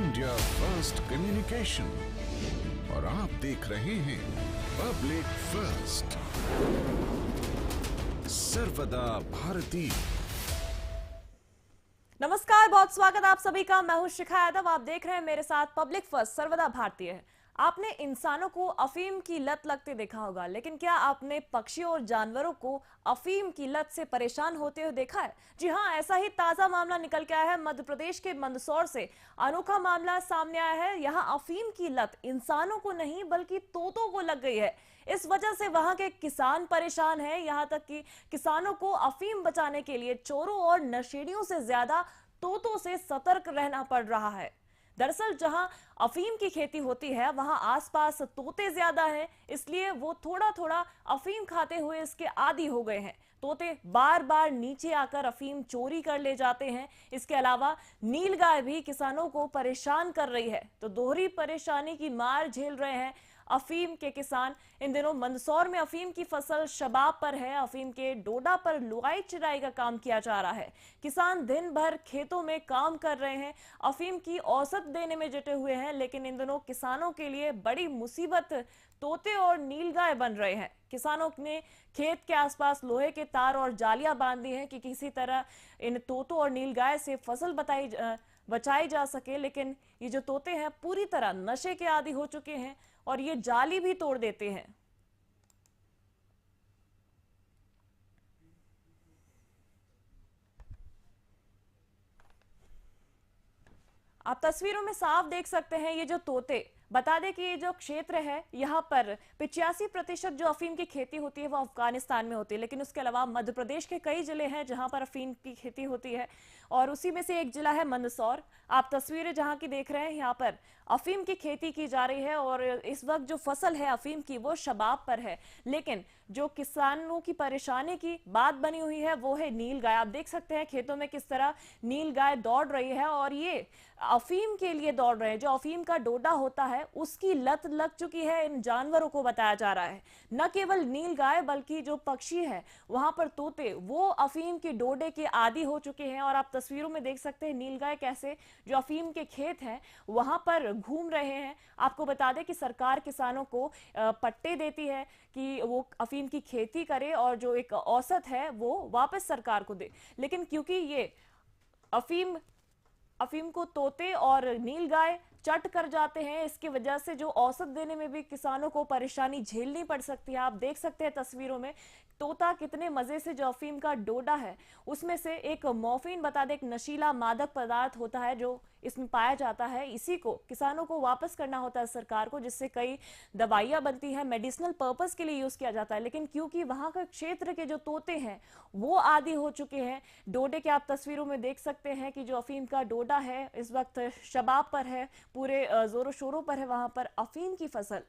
India first communication और आप देख रहे हैं पब्लिक फर्स्ट, सर्वदा भारतीय। नमस्कार, बहुत स्वागत आप सभी का। मैं हूं शिखा यादव, आप देख रहे हैं मेरे साथ पब्लिक फर्स्ट, सर्वदा भारतीय है। आपने इंसानों को अफीम की लत लगते देखा होगा, लेकिन क्या आपने पक्षियों और जानवरों को अफीम की लत से परेशान होते हुए देखा है? जी हां, ऐसा ही ताजा मामला निकल के आया है। मध्य प्रदेश के मंदसौर से अनोखा मामला सामने आया है। यहां अफीम की लत इंसानों को नहीं बल्कि तोतों को लग गई है। इस वजह से वहां के किसान परेशान हैं। यहां तक कि किसानों को अफीम बचाने के लिए चोरों और नशेड़ियों से ज्यादा तोतों से सतर्क रहना पड़ रहा है। दरअसल जहां अफीम की खेती होती है वहां आसपास तोते ज्यादा हैं, इसलिए वो थोड़ा थोड़ा अफीम खाते हुए इसके आदी हो गए हैं। तोते बार बार नीचे आकर अफीम चोरी कर ले जाते हैं। इसके अलावा नीलगाय भी किसानों को परेशान कर रही है। तो दोहरी परेशानी की मार झेल रहे हैं अफीम के किसान। इन दिनों मंदसौर में अफीम की फसल शबाब पर है। अफीम के डोडा पर लुगाई चिराई का काम किया जा रहा है। किसान दिन भर खेतों में काम कर रहे हैं, अफीम की औसत देने में जुटे हुए हैं, लेकिन इन दिनों किसानों के लिए बड़ी मुसीबत तोते और नीलगाय बन रहे हैं। किसानों ने खेत के आसपास लोहे के तार और जालियां बांध दी हैं कि किसी तरह इन तोतों और नीलगाय से फसल बचाई जा सके, लेकिन ये जो तोते हैं पूरी तरह नशे के आदी हो चुके हैं और ये जाली भी तोड़ देते हैं। आप तस्वीरों में साफ देख सकते हैं ये जो तोते। बता दें कि ये जो क्षेत्र है यहाँ पर 85% जो अफीम की खेती होती है वो अफगानिस्तान में होती है, लेकिन उसके अलावा मध्य प्रदेश के कई जिले हैं जहां पर अफीम की खेती होती है और उसी में से एक जिला है मंदसौर। आप तस्वीरें जहां की देख रहे हैं, यहाँ पर अफीम की खेती की जा रही है और इस वक्त जो फसल है अफीम की वो शबाब पर है, लेकिन जो किसानों की परेशानी की बात बनी हुई है वो है नीलगाय। आप देख सकते हैं खेतों में किस तरह नीलगाय दौड़ रही है और ये अफीम के लिए दौड़ रहे हैं। जो अफीम का डोडा होता है उसकी लत लग चुकी है इन जानवरों को, बताया जा रहा है। न केवल नीलगाय बल्कि जो पक्षी है वहां पर तोते वो अफीम के डोडे के आदी हो चुके हैं। और आप तस्वीरों में देख सकते हैं नीलगाय कैसे जो अफीम के खेत हैं वहां पर घूम रहे हैं। आपको बता दें कि सरकार किसानों को पट्टे देती है कि वो अफीम की खेती करे और जो एक औसत है वो वापस सरकार को दे, लेकिन क्योंकि ये अफीम को तोते और नीलगाय चट कर जाते हैं, इसकी वजह से जो औसत देने में भी किसानों को परेशानी झेलनी पड़ सकती है। आप देख सकते हैं तस्वीरों में तोता कितने मजे से जो अफीम का डोडा है उसमें से एक मॉर्फिन, बता दें, एक नशीला मादक पदार्थ होता है जो इसमें पाया जाता है। इसी को किसानों को वापस करना होता है सरकार को, जिससे कई दवाइयां बनती हैं, मेडिसिनल पर्पस के लिए यूज किया जाता है। लेकिन क्योंकि वहां का क्षेत्र के जो तोते हैं वो आदी हो चुके हैं डोडे के, आप तस्वीरों में देख सकते हैं कि जो अफीम का डोडा है इस वक्त शबाब पर है, पूरे जोरों शोरों पर है वहां पर अफीम की फसल।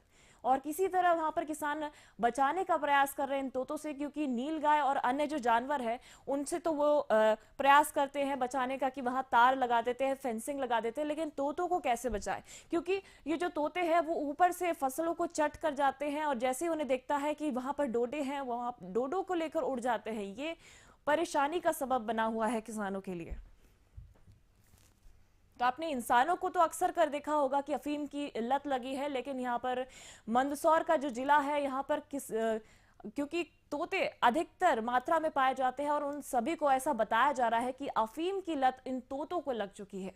और किसी तरह वहां पर किसान बचाने का प्रयास कर रहे हैं इन तोतों से, क्योंकि नीलगाय और अन्य जो जानवर है उनसे तो वो प्रयास करते हैं बचाने का कि वहां तार लगा देते हैं, फेंसिंग लगा देते हैं, लेकिन तोतों को कैसे बचाएं? क्योंकि ये जो तोते हैं वो ऊपर से फसलों को चट कर जाते हैं और जैसे ही उन्हें देखता है कि वहां पर डोडे हैं वहां डोडो को लेकर उड़ जाते हैं। ये परेशानी का सबब बना हुआ है किसानों के लिए। तो आपने इंसानों को तो अक्सर कर देखा होगा कि अफीम की लत लगी है, लेकिन यहाँ पर मंदसौर का जो जिला है यहाँ पर क्योंकि तोते अधिकतर मात्रा में पाए जाते हैं और उन सभी को ऐसा बताया जा रहा है कि अफीम की लत इन तोतों को लग चुकी है।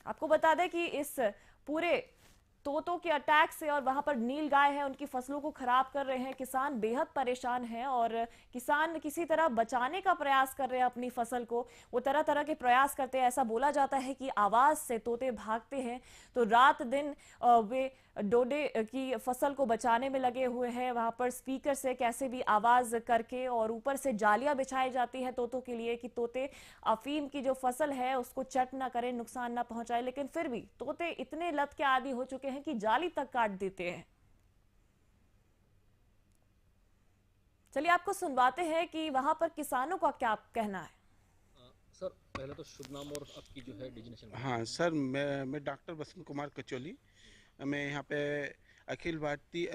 आपको बता दें कि इस पूरे तोतों के अटैक से और वहां पर नीलगाय है उनकी फसलों को खराब कर रहे हैं, किसान बेहद परेशान हैं और किसान किसी तरह बचाने का प्रयास कर रहे हैं अपनी फसल को। वो तरह तरह के प्रयास करते हैं। ऐसा बोला जाता है कि आवाज से तोते भागते हैं, तो रात दिन वे डोडे की फसल को बचाने में लगे हुए हैं। वहां पर स्पीकर से कैसे भी आवाज करके और ऊपर से जालियां बिछाई जाती हैं तोतों के लिए कि तोते अफीम की जो फसल है उसको चट ना करें, नुकसान ना पहुंचाए, लेकिन फिर भी तोते इतने लत के आदी हो चुके हैं कि जाली तक काट देते हैं। चलिए आपको सुनवाते हैं कि वहां पर किसानों का क्या कहना है। सर पहले तो शुभ नाम और आपकी जो है डिजिग्नेशन। हाँ सर, मैं डॉक्टर बसंत कुमार कचौली। मैं यहाँ पे अखिल भारतीय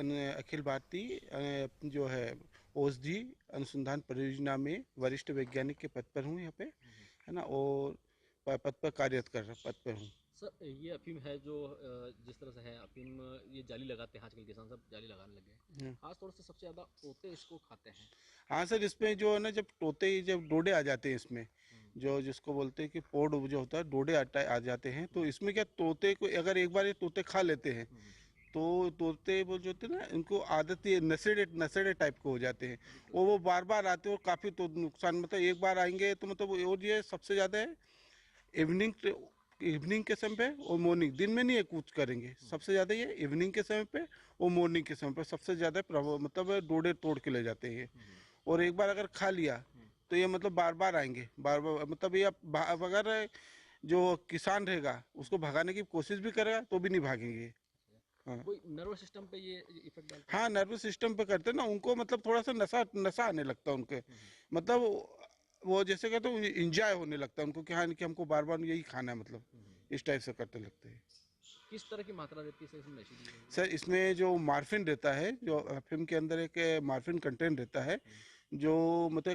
जो है औषधि अनुसंधान परियोजना में वरिष्ठ वैज्ञानिक के पद पर हूँ यहाँ पे, है ना, और पद पर कार्यरत पद पर हूँ। सर ये अफीम है जो जिस तरह से है अफीम, ये जाली लगाते हैं, आजकल किसान सब जाली लगाने लगे हैं। खास तौर से सबसे ज़्यादा तोते इसको खाते हैं। हाँ सर, इसमें जो है ना, जब तोते जब डोडे आ जाते हैं इसमें, जो जिसको बोलते हैं कि पोड जो होता है, डोडे आ जाते हैं, तो इसमें क्या तोते को अगर एक बार ये तोते खा लेते हैं तो तोते वो जो होते हैं ना, उनको आदत ये नशेड़े टाइप के हो जाते हैं, वो बार बार आते हैं और काफ़ी तो नुकसान, मतलब एक बार आएंगे तो मतलब, और ये सबसे ज़्यादा है इवनिंग के समय पे और मॉर्निंग, दिन में नहीं ये कुछ करेंगे, सबसे ज़्यादा ये इवनिंग के समय पे और मॉर्निंग के समय पे सबसे ज़्यादा मतलब डोडे तोड़ के ले जाते हैं ये। और एक बार अगर खा लिया तो ये मतलब बार बार आएंगे, बार बार, मतलब ये अगर जो किसान रहेगा उसको भगाने की कोशिश भी करेगा तो भी नहीं भागेंगे। हाँ, कोई नर्वस सिस्टम पे ये इफेक्ट डालता है? हाँ, नर्वस सिस्टम पे करते हैं ना उनको, मतलब थोड़ा सा नशा नशा आने लगता है उनके, मतलब वो जैसे कहते हैं इंजॉय होने लगता है उनको कि हाँ, कि हमको बार बार यही खाना है, मतलब इस टाइप से करते लगते हैं। किस तरह की मात्रा रहती है सर इसमें नशीली? सर इसमें जो मार्फिन रहता है, जो अफीम के अंदर एक मार्फिन कंटेंट रहता है, जो मतलब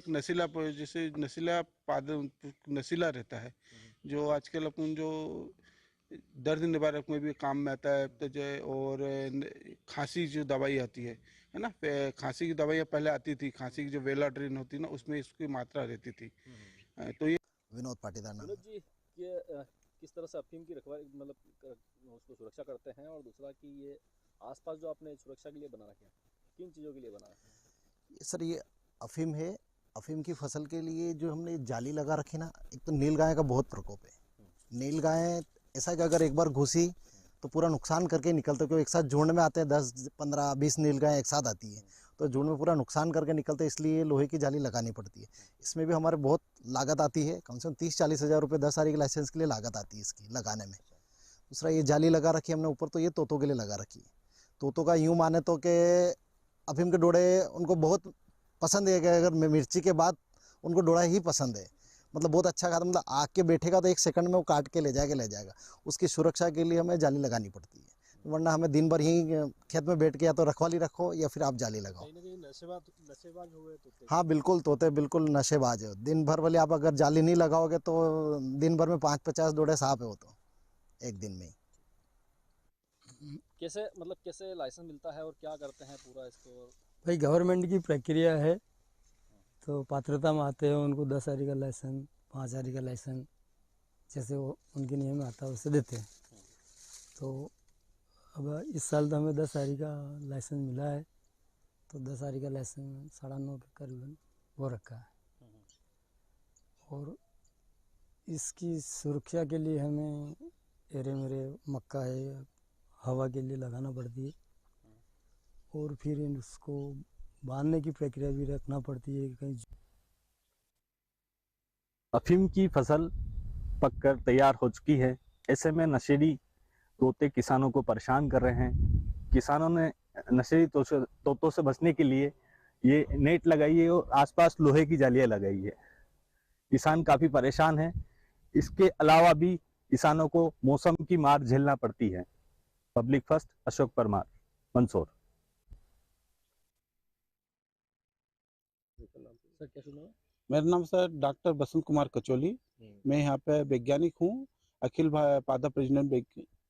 एक जैसे नशीला रहता है, जो आजकल अपन जो दर्द निवारक में भी काम में आता है, तो जो और खांसी जो दवाई आती है ना, खांसी की दवाइयाँ पहले आती थी, खांसी की जो वेलाड्रिन होती है ना, उसमें इसकी मात्रा रहती थी। तो ये विनोद पाटीदार नाम। विनोद जी, ये किस तरह से अफीम की रखवाली, मतलब उसको सुरक्षा करते हैं, और दूसरा कि ये आसपास जो आपने सुरक्षा के लिए बना रखे हैं, किन चीज़ों के लिए बना रखे हैं? सर ये अफीम है, अफीम की फसल के लिए जो हमने जाली लगा रखी ना, एक तो नीलगाय का बहुत प्रकोप है। नीलगाय ऐसा कि अगर एक बार घुसी तो पूरा नुकसान करके निकलते, क्योंकि एक साथ झुंड में आते हैं, 10 15 20 नीलगाय एक साथ आती है, तो झुंड में पूरा नुकसान करके निकलते, इसलिए लोहे की जाली लगानी पड़ती है। इसमें भी हमारे बहुत लागत आती है, कम से कम 30-40 हज़ार रुपये 10 सारी के लाइसेंस के लिए लागत आती है इसकी लगाने में। दूसरा ये जाली लगा रखी है हमने ऊपर, तो ये तोतों के लिए लगा रखी है। तोतों का यूँ माने तो कि अफीम के डोडे उनको बहुत पसंद है, कि अगर मिर्ची के बाद उनको डोडा ही पसंद है, मतलब बहुत अच्छा खाता, मतलब आग के बैठेगा तो 1 सेकंड में वो काट के ले जाएगा। उसकी सुरक्षा के लिए हमें जाली लगानी पड़ती है, वरना हमें दिन भर ही खेत में बैठ के या तो रखवाली रखो या फिर आप जाली लगाओ। कहीं ना कहीं नशेबाज हो गए तोते। हाँ बिल्कुल, तोते बिल्कुल नशेबाज है। दिन भर वाले आप अगर जाली नहीं लगाओगे तो दिन भर में 5-50 डोडे साफ है वो तो एक दिन में ही। कैसे लाइसेंस मिलता है और क्या करते हैं पूरा इसको? भाई गवर्नमेंट की प्रक्रिया है, तो पात्रता में आते हैं उनको 10 सारी का लाइसेंस, 5 सारी का लाइसेंस, जैसे वो उनके नियम में आता है उससे देते हैं। तो अब इस साल तो हमें 10 सारी का लाइसेंस मिला है, तो 10 सारी का लाइसेंस 9.5 के करीबन वो रखा है। और इसकी सुरक्षा के लिए हमें एरे मेरे मक्का है, हवा के लिए लगाना पड़ती है, और फिर उसको बांधने की प्रक्रिया भी रखना पड़ती है। कहीं अफीम की फसल पककर तैयार हो चुकी है, ऐसे में नशेड़ी तोते किसानों को परेशान कर रहे हैं। किसानों ने नशेड़ी तोतों से बचने के लिए ये नेट लगाई है और आसपास लोहे की जालियां लगाई है। किसान काफी परेशान है। इसके अलावा भी किसानों को मौसम की मार झेलना पड़ती है। Public first, Ashok Parmar, Mandsaur. Sir क्या सुना? मेरा नाम सर डॉक्टर बसंत कुमार कचौली, मैं यहाँ पे वैज्ञानिक हूँ, अखिल पादा प्रजनन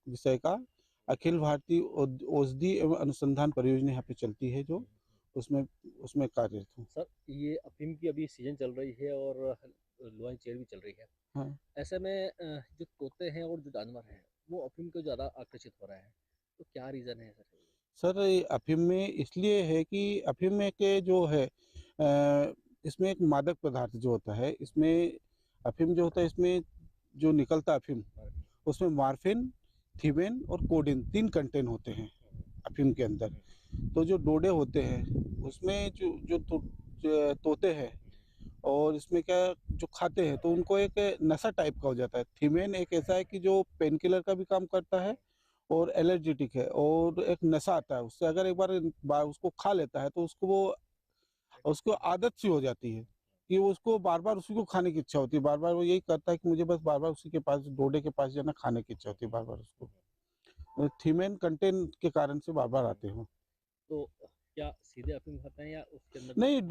विषय का अखिल भारतीय औषधि एवं अनुसंधान परियोजना यहाँ पे चलती है, जो उसमें कार्यरत हूँ। सर ये अफीम की अभी सीजन चल रही है और लोहाई चेर भी चल रही है। हाँ। ऐसे में जो तोते हैं और जो जानवर हैं वो अफीम को ज़्यादा आकर्षित हो रहे हैं, तो क्या रीज़न है सर? सर अफीम में इसलिए है कि अफीम में के जो है इसमें एक मादक पदार्थ जो होता है, इसमें अफीम जो होता है, इसमें जो निकलता है अफीम, उसमें मार्फिन, थीमेन और कोडिन 3 कंटेंट होते हैं अफीम के अंदर। तो जो डोडे होते हैं उसमें जो तोते हैं और इसमें क्या जो खाते हैं तो उनको एक नशा टाइप का हो जाता है। थीमेन एक ऐसा है कि जो पेन किलर का भी काम करता है और एलर्जेटिक है, और एक नशा आता है उससे, अगर एक बार उसको खा लेता है तो उसको आदत सी हो जाती है कि उसको बार बार उसी को खाने की इच्छा होती है, बार बार वो यही करता है कि मुझे बस बार बार उसी के पास, डोडे के पास जाना, खाने की इच्छा होती है बार बार उसको। थीमेन कंटेंट के कारण से बार बार आते हो। तो क्या सीधे अफीम खाते हैं या उसके अंदर? नहीं,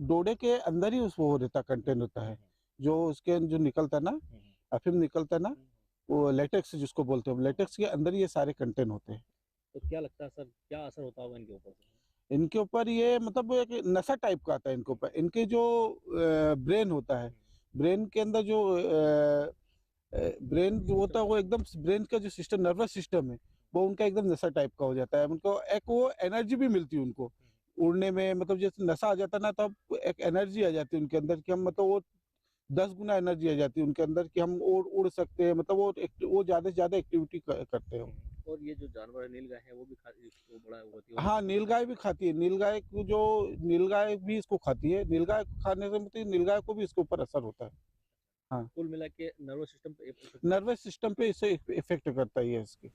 डोडे के अंदर ही उस वो रहता कंटेंट होता है, जो उसके जो निकलता है ना, अफीम निकलता है ना, वो लेटेक्स जिसको बोलते हैं, लेटेक्स के अंदर ये सारे कंटेंट होते हैं। तो क्या लगता है सर, क्या असर होता होगा इनके ऊपर? इनके ऊपर ये मतलब एक नशा टाइप का आता है इनके ऊपर। इनके जो ब्रेन होता है, ब्रेन के अंदर जो ब्रेन जो होता है वो एकदम, ब्रेन का जो सिस्टम, नर्वस सिस्टम है, वो उनका एकदम नशा टाइप का हो जाता है। उनको एक वो एनर्जी भी मिलती है उनको उड़ने में, मतलब जैसे नशा आ जाता है ना, तब एक एनर्जी आ जाती है उनके अंदर कि हम, मतलब वो 10 गुना एनर्जी आ जाती है उनके अंदर कि हम उड़ सकते हैं, मतलब वो ज्यादा से ज्यादा एक्टिविटी करते हैं। और ये जो जानवर है नीलगाय है वो भी वो बड़ा होती है? हाँ, नीलगाय भी खाती है। नीलगाय को जो, नीलगाय भी इसको खाती है। नीलगाय को खाने से मतलब नीलगाय को भी इसके ऊपर असर होता है। हाँ, कुल मिला के नर्वस सिस्टम पे नर्वस सिस्टम पे इसे इफेक्ट करता ही है इसकी।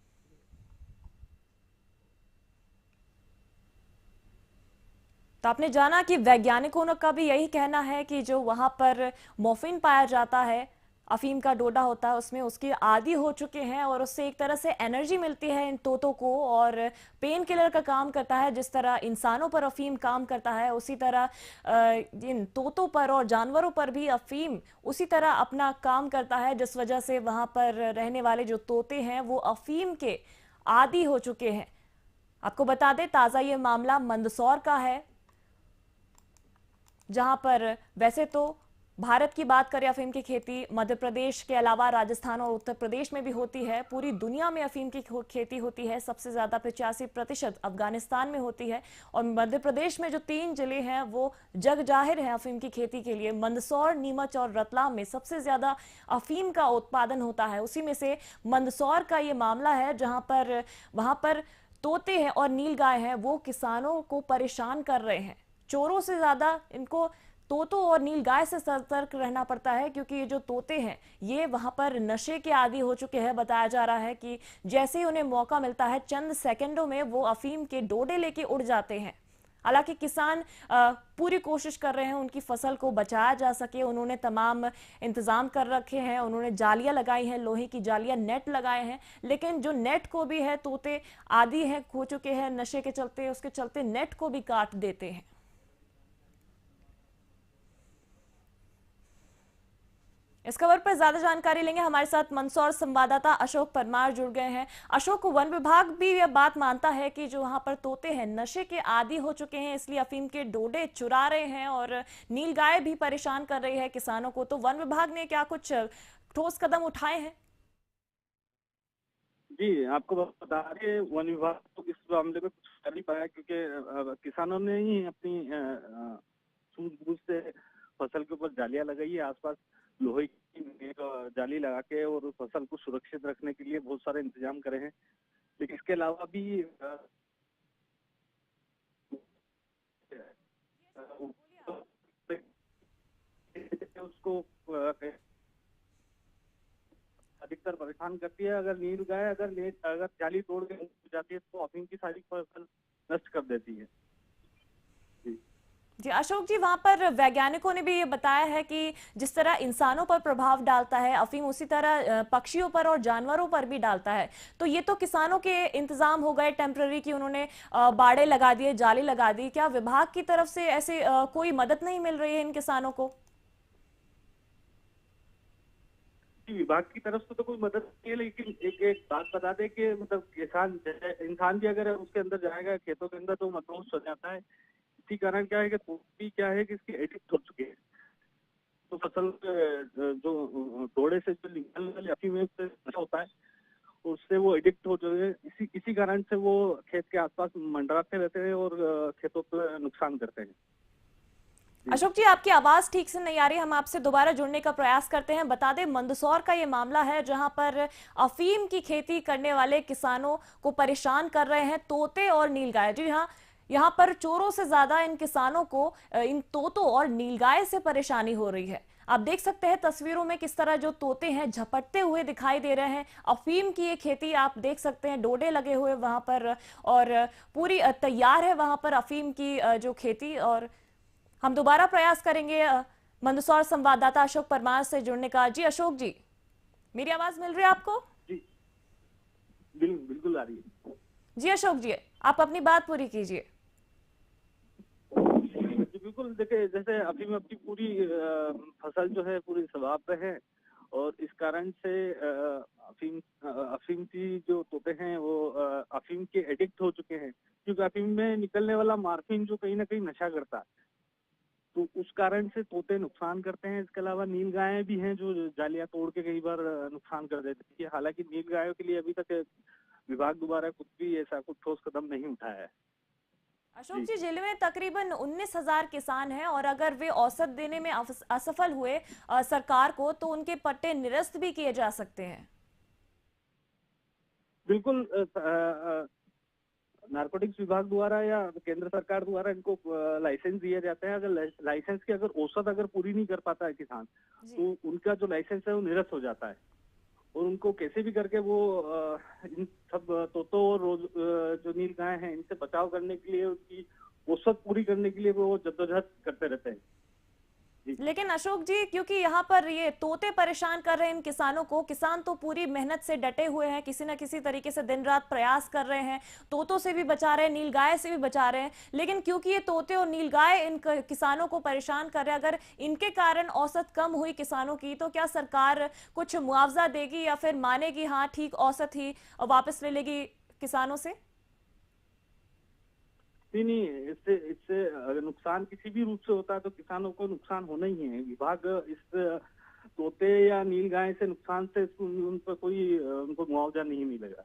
तो आपने जाना कि वैज्ञानिकों का भी यही कहना है कि जो वहां पर मोर्फिन पाया जाता है, अफीम का डोडा होता है, उसमें उसके आदी हो चुके हैं और उससे एक तरह से एनर्जी मिलती है इन तोतों को और पेन किलर का काम करता है। जिस तरह इंसानों पर अफीम काम करता है, उसी तरह इन तोतों पर और जानवरों पर भी अफीम उसी तरह अपना काम करता है, जिस वजह से वहां पर रहने वाले जो तोते हैं वो अफीम के आदी हो चुके हैं। आपको बता दें, ताज़ा ये मामला मंदसौर का है, जहां पर वैसे तो भारत की बात करें, अफीम की खेती मध्य प्रदेश के अलावा राजस्थान और उत्तर प्रदेश में भी होती है। पूरी दुनिया में अफीम की खेती होती है, सबसे ज्यादा 85% अफगानिस्तान में होती है। और मध्य प्रदेश में जो 3 जिले हैं वो जग जाहिर है अफीम की खेती के लिए। मंदसौर, नीमच और रतलाम में सबसे ज्यादा अफीम का उत्पादन होता है। उसी में से मंदसौर का ये मामला है, जहां पर वहां पर तोते हैं और नीलगाय हैं, वो किसानों को परेशान कर रहे हैं। चोरों से ज्यादा इनको तोतों और नीलगाय से सतर्क रहना पड़ता है, क्योंकि ये जो तोते हैं ये वहां पर नशे के आदी हो चुके हैं। बताया जा रहा है कि जैसे ही उन्हें मौका मिलता है, चंद सेकंडों में वो अफीम के डोडे लेके उड़ जाते हैं। हालांकि किसान पूरी कोशिश कर रहे हैं उनकी फसल को बचाया जा सके। उन्होंने तमाम इंतजाम कर रखे हैं, उन्होंने जालियां लगाई हैं, लोहे की जालियां, नेट लगाए हैं, लेकिन जो नेट को भी है, तोते आदी हैं, खो चुके हैं नशे के चलते, उसके चलते नेट को भी काट देते हैं। इस खबर पर ज्यादा जानकारी लेंगे, हमारे साथ मंदसौर संवाददाता अशोक परमार जुड़ गए हैं। अशोक, वन विभाग भी यह बात मानता है कि जो वहां पर तोते हैं नशे के आदी हो चुके हैं, इसलिए अफीम के डोडे चुरा रहे हैं और नीलगाय भी परेशान कर रही है किसानों को। तो वन विभाग ने क्या कुछ ठोस कदम उठाए हैं? जी, आपको बता रहे, वन विभाग तो इस मामले में कुछ कर नहीं पाया, क्योंकि किसानों ने ही अपनी सूझबूझ से फसल के ऊपर जालियां लगाई है। आसपास लोहे की एक जाली लगा के और फसल को सुरक्षित रखने के लिए बहुत सारे इंतजाम करे हैं। लेकिन इसके अलावा भी उसको अधिकतर परेशान करती है। अगर नीलगाय अगर जाली तोड़ के जाती है तो अफीम की सारी फसल नष्ट कर देती है। जी अशोक जी, वहां पर वैज्ञानिकों ने भी ये बताया है कि जिस तरह इंसानों पर प्रभाव डालता है अफीम, उसी तरह पक्षियों पर और जानवरों पर भी डालता है। तो ये तो किसानों के इंतजाम हो गए टेम्पररी की, उन्होंने बाड़े लगा दिए, जाली लगा दी। क्या विभाग की तरफ से ऐसे कोई मदद नहीं मिल रही है इन किसानों को? विभाग की तरफ से तो कोई मदद नहीं है, लेकिन एक बात बता दें कि मतलब इंसान भी अगर उसके अंदर जाएगा खेतों के अंदर तो मतलूस हो जाता है। इसी कारण क्या है कि तोती क्या है कि इसकी एडिक्ट हो चुके हैं। तो फसल जो डोड़े से जो निकलने वाली अफीम से नशा होता है, उससे वो एडिक्ट हो चुके हैं। इसी कारण से वो खेत के आसपास मंडराते रहते हैं और खेतों पर नुकसान करते हैं। अशोक जी, आपकी आवाज ठीक से नहीं आ रही, हम आपसे दोबारा जुड़ने का प्रयास करते हैं। बता दें, मंदसौर का ये मामला है जहां पर अफीम की खेती करने वाले किसानों को परेशान कर रहे हैं तोते और नीलगाय। जी हाँ, यहाँ पर चोरों से ज्यादा इन किसानों को इन तोतों और नीलगाय से परेशानी हो रही है। आप देख सकते हैं तस्वीरों में किस तरह जो तोते हैं झपटते हुए दिखाई दे रहे हैं। अफीम की ये खेती आप देख सकते हैं, डोडे लगे हुए वहां पर और पूरी तैयार है वहां पर अफीम की जो खेती। और हम दोबारा प्रयास करेंगे मंदसौर संवाददाता अशोक परमार से जुड़ने का। जी अशोक जी, मेरी आवाज मिल रही है आपको? जी बिल्कुल आ रही है। जी अशोक जी, आप अपनी बात पूरी कीजिए। बिल्कुल देखिए, जैसे अफीम अपनी पूरी फसल जो है पूरी सवाब पे है, और इस कारण से अफीम की जो तोते हैं वो अफीम के एडिक्ट हो चुके हैं, क्योंकि अफीम में निकलने वाला मार्फिन जो कहीं ना कहीं नशा करता है, तो उस कारण से तोते नुकसान करते हैं। इसके अलावा नील गायें भी हैं जो जालियां तोड़ के कई बार नुकसान कर देती है। हालांकि नील गायों के लिए अभी तक विभाग द्वारा कुछ भी ऐसा कुछ ठोस कदम नहीं उठाया है। अशोक जी, जिले में तकरीबन 19,000 किसान हैं और अगर वे औसत देने में असफल हुए सरकार को, तो उनके पट्टे निरस्त भी किए जा सकते हैं। बिल्कुल, नारकोटिक्स विभाग द्वारा या केंद्र सरकार द्वारा इनको लाइसेंस दिए जाते हैं। अगर लाइसेंस की अगर औसत अगर पूरी नहीं कर पाता है किसान, तो उनका जो लाइसेंस है वो निरस्त हो जाता है, और उनको कैसे भी करके वो इन सब तोतों और जो नील गाय हैं इनसे बचाव करने के लिए, उनकी औसत पूरी करने के लिए वो जद्दोजहद करते रहते हैं। लेकिन अशोक जी, क्योंकि यहाँ पर ये तोते परेशान कर रहे हैं इन किसानों को, किसान तो पूरी मेहनत से डटे हुए हैं, किसी न किसी तरीके से दिन रात प्रयास कर रहे हैं, तोतों से भी बचा रहे हैं, नीलगाय से भी बचा रहे हैं, लेकिन क्योंकि ये तोते और नीलगाय इन किसानों को परेशान कर रहे हैं, अगर इनके कारण औसत कम हुई किसानों की, तो क्या सरकार कुछ मुआवजा देगी या फिर मानेगी हाँ ठीक औसत ही वापस ले लेगी किसानों से? नहीं, इससे इससे अगर नुकसान किसी भी रूप से होता है तो किसानों को नुकसान होना ही है। विभाग इस तोते या नील गाय से नुकसान से उन पर कोई उनको मुआवजा नहीं मिलेगा।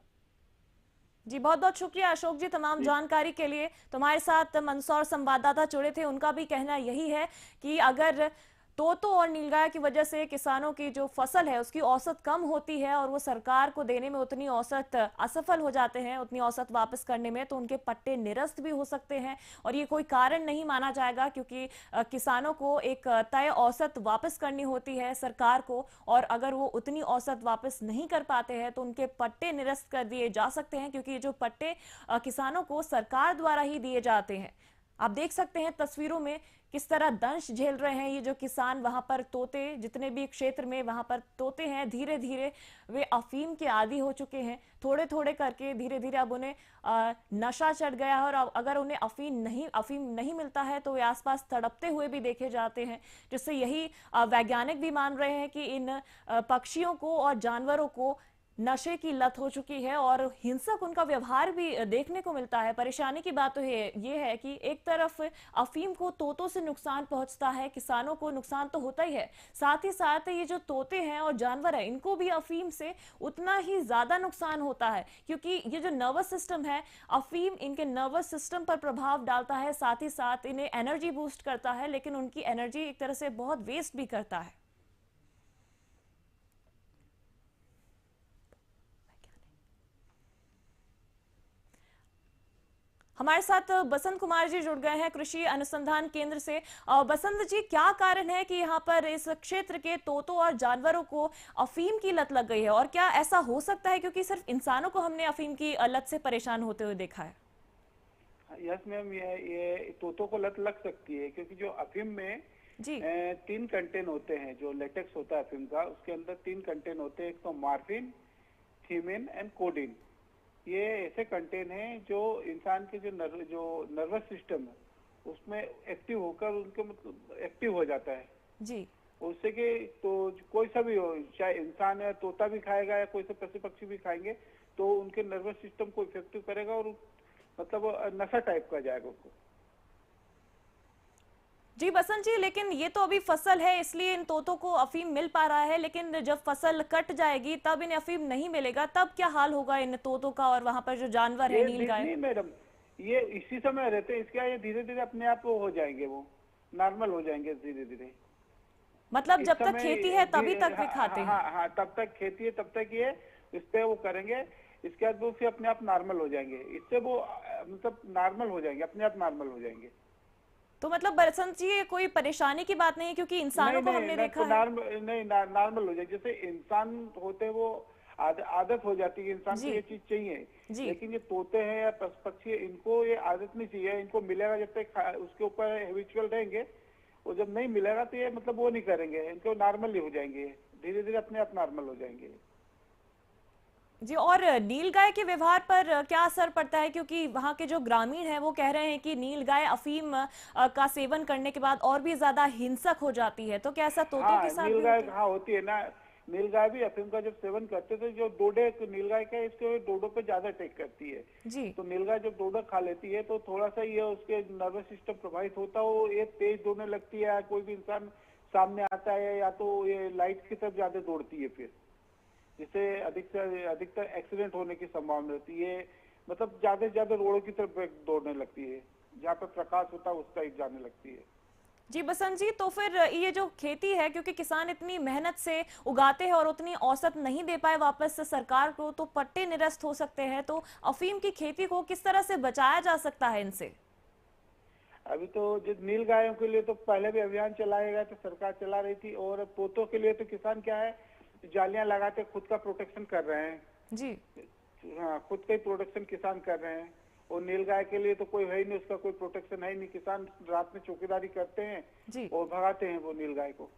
जी, बहुत बहुत शुक्रिया अशोक जी तमाम जानकारी के लिए। तुम्हारे साथ मंदसौर संवाददाता जुड़े थे, उनका भी कहना यही है कि अगर तोतों और नीलगाय की वजह से किसानों की जो फसल है उसकी औसत कम होती है और वो सरकार को देने में उतनी औसत असफल हो जाते हैं, उतनी औसत वापस करने में, तो उनके पट्टे निरस्त भी हो सकते हैं और ये कोई कारण नहीं माना जाएगा, क्योंकि किसानों को एक तय औसत वापस करनी होती है सरकार को, और अगर वो उतनी औसत वापस नहीं कर पाते हैं तो उनके पट्टे निरस्त कर दिए जा सकते हैं, क्योंकि ये जो पट्टे किसानों को सरकार द्वारा ही दिए जाते हैं। आप देख सकते हैं तस्वीरों में किस तरह दंश झेल रहे हैं ये जो किसान, वहां पर तोते, जितने भी क्षेत्र में वहां पर तोते हैं, धीरे धीरे वे अफीम के आदी हो चुके हैं। थोड़े थोड़े करके धीरे धीरे अब उन्हें नशा चढ़ गया है, और अब अगर उन्हें अफीम नहीं मिलता है तो वे आसपास तड़पते हुए भी देखे जाते हैं, जिससे यही वैज्ञानिक भी मान रहे हैं कि इन पक्षियों को और जानवरों को नशे की लत हो चुकी है और हिंसक उनका व्यवहार भी देखने को मिलता है। परेशानी की बात तो ये है कि एक तरफ अफीम को तोतों से नुकसान पहुंचता है, किसानों को नुकसान तो होता ही है, साथ ही साथ ये जो तोते हैं और जानवर है इनको भी अफीम से उतना ही ज्यादा नुकसान होता है, क्योंकि ये जो नर्वस सिस्टम है, अफीम इनके नर्वस सिस्टम पर प्रभाव डालता है, साथ ही साथ इन्हें एनर्जी बूस्ट करता है, लेकिन उनकी एनर्जी एक तरह से बहुत वेस्ट भी करता है। हमारे साथ बसंत कुमार जी जुड़ गए हैं कृषि अनुसंधान केंद्र से। बसंत जी, क्या कारण है कि यहाँ पर इस क्षेत्र के तोतों और जानवरों को अफीम की लत लग गई है, और क्या ऐसा हो सकता है क्योंकि सिर्फ इंसानों को हमने अफीम की लत से परेशान होते हुए देखा है? यस मैम, ये तोतों को लत लग सकती है, क्योंकि जो अफीम में जी 3 कंटेंट होते हैं। जो लेटेक्स होता है अफीम का, उसके अंदर 3 कंटेंट होते हैं। एक तो मार्फिन, थीमिन एंड कोडिन। ये ऐसे कंटेंट हैं जो इंसान के जो नर्वस सिस्टम है उसमें एक्टिव होकर उनके मतलब एक्टिव हो जाता है जी। उससे कि तो कोई सा भी हो, चाहे इंसान है, तोता भी खाएगा या कोई सा पशु पक्षी भी खाएंगे, तो उनके नर्वस सिस्टम को इफेक्टिव करेगा और मतलब नशा टाइप का जाएगा उसको। जी बसंत जी, लेकिन ये तो अभी फसल है इसलिए इन तोतों को अफीम मिल पा रहा है, लेकिन जब फसल कट जाएगी तब इन्हें अफीम नहीं मिलेगा, तब क्या हाल होगा इन तोतों का और वहां पर जो जानवर है नीलगाय? नहीं मैडम, ये इसी समय रहते हैं, इसका ये धीरे धीरे अपने आप हो जाएंगे, वो नॉर्मल हो जाएंगे धीरे धीरे। मतलब जब तक खेती है तभी तक वे खाते हैं? हाँ, तब तक खेती है तब तक ये इस पे वो करेंगे, इसके बाद वो फिर अपने आप नॉर्मल हो जाएंगे। इससे वो मतलब नॉर्मल हो जाएंगे, अपने आप नॉर्मल हो जाएंगे। तो मतलब बसंत जी ये कोई परेशानी की बात नहीं है, क्योंकि इंसानों को हमने देखा है नॉर्मल हो जाए। जैसे इंसान होते वो आदत हो जाती है, इंसान को ये चीज चाहिए, लेकिन ये तोते हैं या पक्षी, इनको ये आदत नहीं चाहिए। इनको मिलेगा जब तक उसके ऊपर हैबिचुअल रहेंगे, और जब नहीं मिलेगा तो ये मतलब वो नहीं करेंगे, इनको नॉर्मल ही हो जाएंगे, धीरे धीरे अपने आप नॉर्मल हो जाएंगे। जी, और नीलगाय के व्यवहार पर क्या असर पड़ता है, क्योंकि वहाँ के जो ग्रामीण हैं वो कह रहे हैं कि नीलगाय अफीम का सेवन करने के बाद और भी ज्यादा हिंसक हो जाती है, तो क्या ऐसा तोतों के हाँ, साथ भी नीलगाय होता है? हाँ होती है ना। नीलगाय भी अफीम का जब सेवन करते तो जो डोडे नीलगाय क्या है, इसके डोडो पे ज्यादा अटैक करती है। जी। तो नीलगाय जब डोडो खा लेती है तो थोड़ा सा ये उसके नर्वस सिस्टम प्रभावित होता है, वो ये तेज दौड़ने लगती है। कोई भी इंसान सामने आता है या तो ये लाइट की तरफ ज्यादा दौड़ती है, फिर जिससे अधिकतर एक्सीडेंट होने की संभावना रहती है। मतलब ज्यादा से ज्यादा रोडों की तरफ दौड़ने लगती है, जहाँ पे प्रकाश होता है उस साइड जाने लगती है। जी बसंत जी, तो फिर ये जो खेती है, क्योंकि किसान इतनी मेहनत से उगाते हैं और उतनी औसत नहीं दे पाए वापस से सरकार को, तो पट्टे निरस्त हो सकते हैं, तो अफीम की खेती को किस तरह से बचाया जा सकता है इनसे? अभी तो जो नील गायों के लिए तो पहले भी अभियान चलाया गया, तो सरकार चला रही थी। और तोतों के लिए तो किसान क्या है, जालियां लगाते खुद का प्रोटेक्शन कर रहे हैं। जी। हाँ, खुद का ही प्रोटेक्शन किसान कर रहे हैं। और नीलगाय के लिए तो कोई है ही नहीं, उसका कोई प्रोटेक्शन है ही नहीं। किसान रात में चौकीदारी करते हैं जी। और भगाते हैं वो नीलगाय को।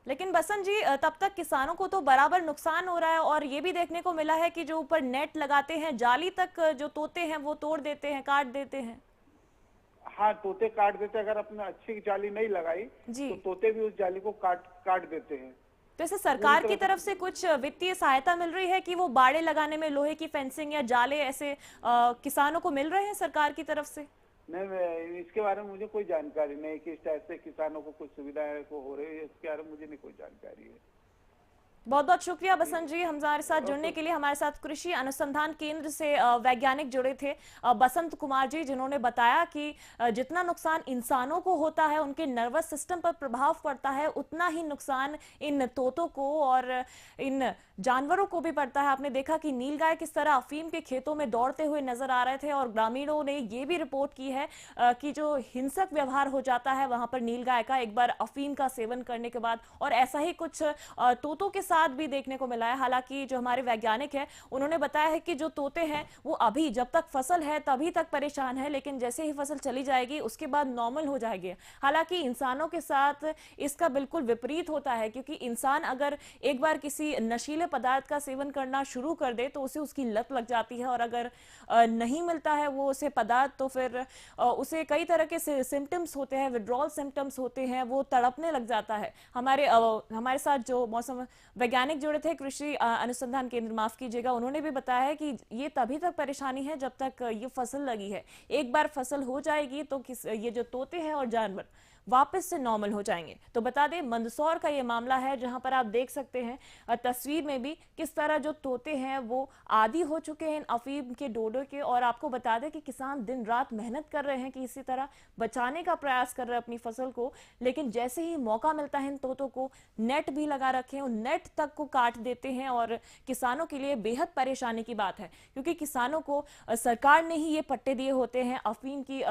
लेकिन बसंत जी, तब तक किसानों को तो बराबर नुकसान हो रहा है, और ये भी देखने को मिला है कि जो ऊपर नेट लगाते हैं, जाली तक जो तोते हैं वो तोड़ देते हैं, काट देते हैं। हाँ, तोते काट देते। अगर अपने अच्छी जाली नहीं लगाई जी। तो तोते भी उस जाली को काट देते हैं। तो इसे सरकार की तरफ से कुछ वित्तीय सहायता मिल रही है कि वो बाड़े लगाने में लोहे की फेंसिंग या जाले ऐसे किसानों को मिल रहे हैं सरकार की तरफ से? नहीं, इसके बारे में मुझे कोई जानकारी नहीं कि इस टाइप से किसानों को कुछ सुविधाएं को हो रही है, इसके बारे में मुझे नहीं कोई जानकारी है। बहुत बहुत शुक्रिया बसंत जी हमारे साथ जुड़ने के लिए। हमारे साथ कृषि अनुसंधान केंद्र से वैज्ञानिक जुड़े थे बसंत कुमार जी, जिन्होंने बताया कि जितना नुकसान इंसानों को होता है, उनके नर्वस सिस्टम पर प्रभाव पड़ता है, उतना ही नुकसान इन तोतों को और इन जानवरों को भी पड़ता है। आपने देखा कि नीलगाय किस तरह अफीम के खेतों में दौड़ते हुए नजर आ रहे थे, और ग्रामीणों ने ये भी रिपोर्ट की है कि जो हिंसक व्यवहार हो जाता है वहां पर नीलगाय का एक बार अफीम का सेवन करने के बाद, और ऐसा ही कुछ तोतों के साथ भी देखने को मिला है। हालांकि जो हमारे वैज्ञानिक हैं उन्होंने बताया है कि जो तोते हैं वो अभी जब तक फसल है तभी तक परेशान है, लेकिन जैसे ही फसल चली जाएगी उसके बाद नॉर्मल हो जाएगी। हालांकि इंसानों के साथ इसका बिल्कुल विपरीत होता है, क्योंकि इंसान अगर एक बार किसी नशीले पदार्थ का सेवन करना शुरू कर दे तो उसे उसकी लत लग जाती है, और अगर नहीं मिलता है वो उसे पदार्थ तो फिर उसे कई तरह के सिम्टम्स होते हैं, विड्रॉल सिम्टम्स होते हैं, वो तड़पने लग जाता है। हमारे साथ जो मौसम वैज्ञानिक जुड़े थे कृषि अनुसंधान केंद्र, माफ कीजिएगा, उन्होंने भी बताया है कि ये तभी तक परेशानी है जब तक ये फसल लगी है। एक बार फसल हो जाएगी तो ये जो तोते हैं और जानवर वापस से नॉर्मल हो जाएंगे। तो बता दें, मंदसौर का ये मामला है जहां पर आप देख सकते हैं तस्वीर में भी किस तरह जो तोते हैं वो आदी हो चुके हैं अफीम के डोडो के। और आपको बता दें कि किसान दिन रात मेहनत कर रहे हैं कि इसी तरह बचाने का प्रयास कर रहे हैं अपनी फसल को, लेकिन जैसे ही मौका मिलता है इन तोतों को, नेट भी लगा रखे हैं, नेट तक को काट देते हैं। और किसानों के लिए बेहद परेशानी की बात है, क्योंकि किसानों को सरकार ने ही ये पट्टे दिए होते हैं अफीम की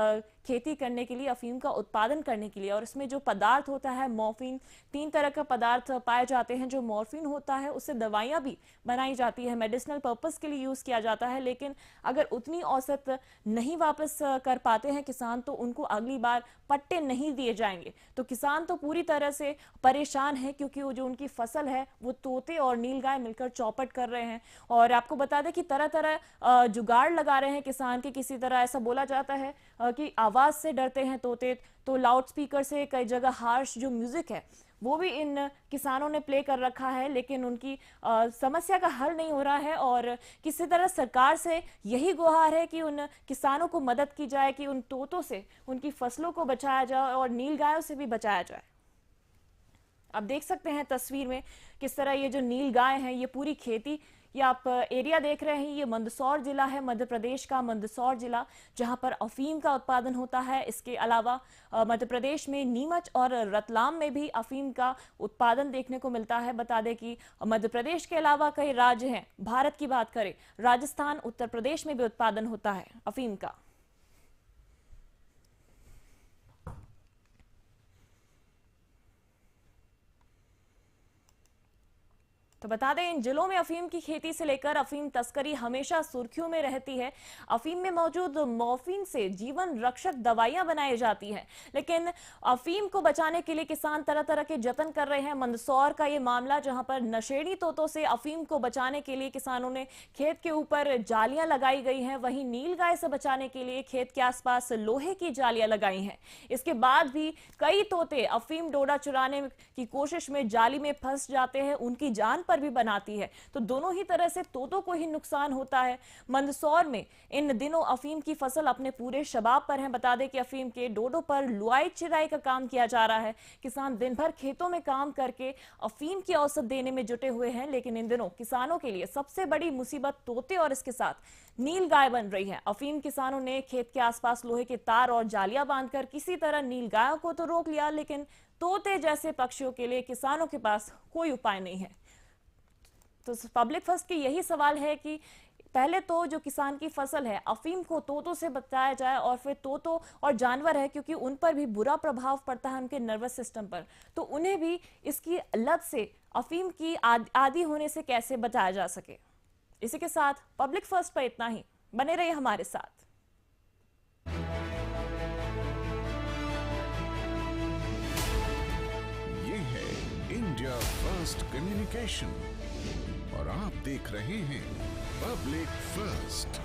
खेती करने के लिए, अफीम का उत्पादन करने के लिए। और इसमें जो पदार्थ होता है मॉर्फिन, 3 तरह का पदार्थ पाए जाते हैं। जो मॉर्फिन होता है उससे दवाइयां भी बनाई जाती है, मेडिसिनल पर्पस के लिए यूज किया जाता है, लेकिन अगर उतनी औसत नहीं वापस कर पाते हैं किसान तो उनको अगली बार पट्टे नहीं दिए जाएंगे। तो किसान तो पूरी तरह से परेशान है, क्योंकि वो जो उनकी फसल है वो तोते और नीलगाय मिलकर चौपट कर रहे हैं। और आपको बता दें कि तरह तरह जुगाड़ लगा रहे हैं किसान के। किसी तरह ऐसा बोला जाता है कि आवाज से डरते हैं तोते, तो लाउड स्पीकर से कई जगह हार्श जो म्यूजिक है वो भी इन किसानों ने प्ले कर रखा है, लेकिन उनकी समस्या का हल नहीं हो रहा है। और किसी तरह सरकार से यही गुहार है कि उन किसानों को मदद की जाए, कि उन तोतों से उनकी फसलों को बचाया जाए और नीलगायों से भी बचाया जाए। आप देख सकते हैं तस्वीर में किस तरह ये जो नीलगाय है, ये पूरी खेती, ये आप एरिया देख रहे हैं, ये मंदसौर जिला है, मध्य प्रदेश का मंदसौर जिला, जहां पर अफीम का उत्पादन होता है। इसके अलावा मध्य प्रदेश में नीमच और रतलाम में भी अफीम का उत्पादन देखने को मिलता है। बता दें कि मध्य प्रदेश के अलावा कई राज्य हैं, भारत की बात करें, राजस्थान, उत्तर प्रदेश में भी उत्पादन होता है अफीम का। तो बता दें, इन जिलों में अफीम की खेती से लेकर अफीम तस्करी हमेशा सुर्खियों में रहती है। अफीम में मौजूद मॉर्फिन से जीवन रक्षक दवाइयां बनाई जाती हैं, लेकिन अफीम को बचाने के लिए किसान तरह तरह के जतन कर रहे हैं। मंदसौर का ये मामला, जहां पर नशेड़ी तोतों से अफीम को बचाने के लिए किसानों ने खेत के ऊपर जालियां लगाई गई हैं, वहीं नीलगाय से बचाने के लिए खेत के आसपास लोहे की जालियां लगाई हैं। इसके बाद भी कई तोते अफीम डोडा चुराने की कोशिश में जाली में फंस जाते हैं, उनकी जान पर भी बनाती है। तो दोनों ही तरह से तोतों को ही नुकसान होता है। मंदसौर में इन दिनों अफीम की फसल अपने पूरे शबाब पर है। बता दें कि अफीम के डोडों पर लुआई चिराई का काम किया जा रहा है। किसान दिन भर खेतों में काम करके अफीम की औसत देने में जुटे हुए हैं, लेकिन इन दिनों किसानों के लिए सबसे बड़ी मुसीबत तोते और इसके साथ नीलगाय बन रही है। अफीम किसानों ने खेत के आसपास लोहे के तार और जालियां बांधकर किसी तरह नीलगायों को तो रोक लिया, लेकिन तोते जैसे पक्षियों के लिए किसानों के पास कोई उपाय नहीं है। तो पब्लिक फर्स्ट की यही सवाल है कि पहले तो जो किसान की फसल है, अफीम को तोतों से बचाया जाए, और फिर तोतों और जानवर है, क्योंकि उन पर भी बुरा प्रभाव पड़ता है उनके नर्वस सिस्टम पर, तो उन्हें भी इसकी लत से, अफीम की आदी होने से कैसे बचाया जा सके। इसी के साथ पब्लिक फर्स्ट पर इतना ही। बने रहिए हमारे साथ। ये है इंडिया फर्स्ट कम्युनिकेशन और आप देख रहे हैं पब्लिक फर्स्ट।